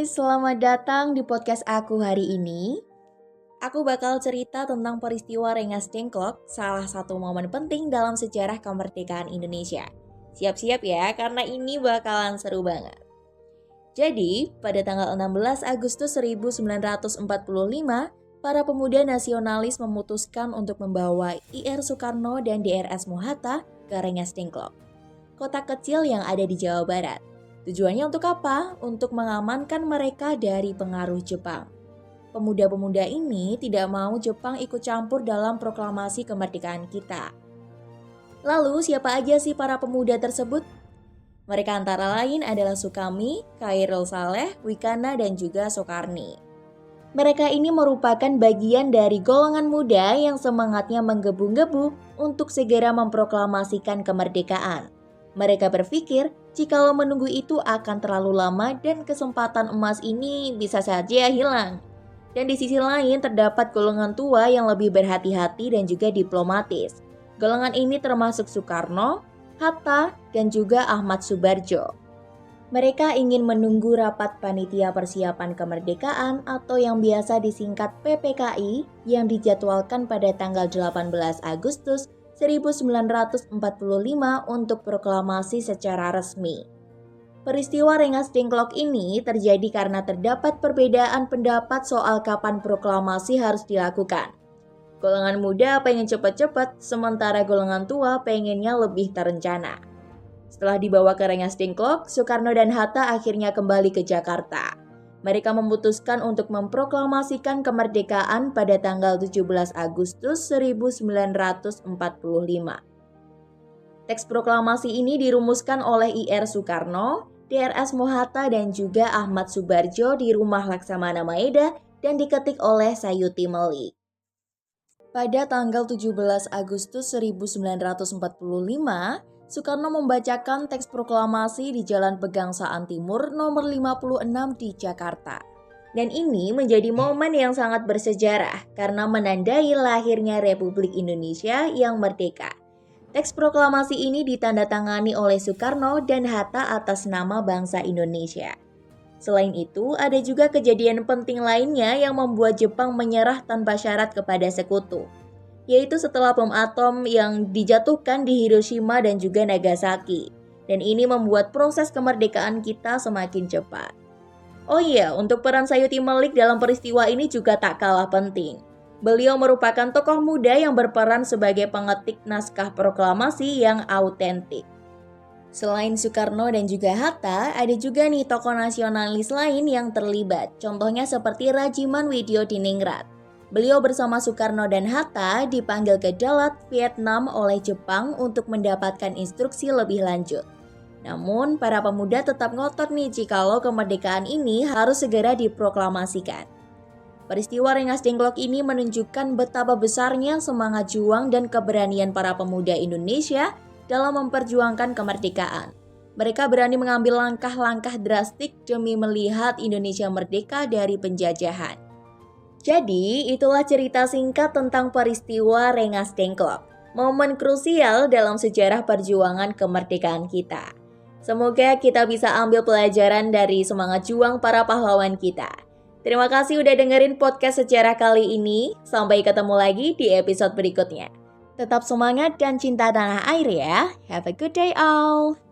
selamat datang di podcast aku hari ini. Aku bakal cerita tentang peristiwa Rengas Dengklok, salah satu momen penting dalam sejarah kemerdekaan Indonesia. Siap-siap ya, karena ini bakalan seru banget. Jadi, pada tanggal 16 Agustus 1945, para pemuda nasionalis memutuskan untuk membawa IR Soekarno dan DRS Mohatta ke Rengas Dengklok, kota kecil yang ada di Jawa Barat. Tujuannya untuk apa? Untuk mengamankan mereka dari pengaruh Jepang. Pemuda-pemuda ini tidak mau Jepang ikut campur dalam proklamasi kemerdekaan kita. Lalu siapa aja sih para pemuda tersebut? Mereka antara lain adalah Sukami, Khairul Saleh, Wikana, dan juga Soekarni. Mereka ini merupakan bagian dari golongan muda yang semangatnya menggebu-gebu untuk segera memproklamasikan kemerdekaan. Mereka berpikir jikalau menunggu itu akan terlalu lama dan kesempatan emas ini bisa saja hilang. Dan di sisi lain terdapat golongan tua yang lebih berhati-hati dan juga diplomatis. Golongan ini termasuk Soekarno, Hatta, dan juga Ahmad Soebardjo. Mereka ingin menunggu rapat panitia persiapan kemerdekaan atau yang biasa disingkat PPKI yang dijadwalkan pada tanggal 18 Agustus 1945 untuk proklamasi secara resmi. Peristiwa Rengas Dengklok ini terjadi karena terdapat perbedaan pendapat soal kapan proklamasi harus dilakukan. Golongan muda pengen cepat-cepat, sementara golongan tua pengennya lebih terencana. Setelah dibawa ke Rengas Dengklok, Soekarno dan Hatta akhirnya kembali ke Jakarta. Mereka memutuskan untuk memproklamasikan kemerdekaan pada tanggal 17 Agustus 1945. Teks proklamasi ini dirumuskan oleh IR Soekarno, DRS Mohatta, dan juga Ahmad Soebardjo di Rumah Laksamana Maeda dan diketik oleh Sayuti Melik. Pada tanggal 17 Agustus 1945, Soekarno membacakan teks proklamasi di Jalan Pegangsaan Timur nomor 56 di Jakarta. Dan ini menjadi momen yang sangat bersejarah karena menandai lahirnya Republik Indonesia yang merdeka. Teks proklamasi ini ditandatangani oleh Soekarno dan Hatta atas nama bangsa Indonesia. Selain itu, ada juga kejadian penting lainnya yang membuat Jepang menyerah tanpa syarat kepada sekutu, yaitu setelah bom atom yang dijatuhkan di Hiroshima dan juga Nagasaki. Dan ini membuat proses kemerdekaan kita semakin cepat. Oh iya, untuk peran Sayuti Melik dalam peristiwa ini juga tak kalah penting. Beliau merupakan tokoh muda yang berperan sebagai pengetik naskah proklamasi yang autentik. Selain Soekarno dan juga Hatta, ada juga nih tokoh nasionalis lain yang terlibat. Contohnya seperti Rajiman Widyodiningrat. Beliau bersama Soekarno dan Hatta dipanggil ke Dalat, Vietnam oleh Jepang untuk mendapatkan instruksi lebih lanjut. Namun, para pemuda tetap ngotot nih jikalau kemerdekaan ini harus segera diproklamasikan. Peristiwa Rengas Dengklok ini menunjukkan betapa besarnya semangat juang dan keberanian para pemuda Indonesia dalam memperjuangkan kemerdekaan. Mereka berani mengambil langkah-langkah drastik demi melihat Indonesia merdeka dari penjajahan. Jadi, itulah cerita singkat tentang peristiwa Rengas Dengklok, momen krusial dalam sejarah perjuangan kemerdekaan kita. Semoga kita bisa ambil pelajaran dari semangat juang para pahlawan kita. Terima kasih udah dengerin podcast sejarah kali ini. Sampai ketemu lagi di episode berikutnya. Tetap semangat dan cinta tanah air ya. Have a good day all.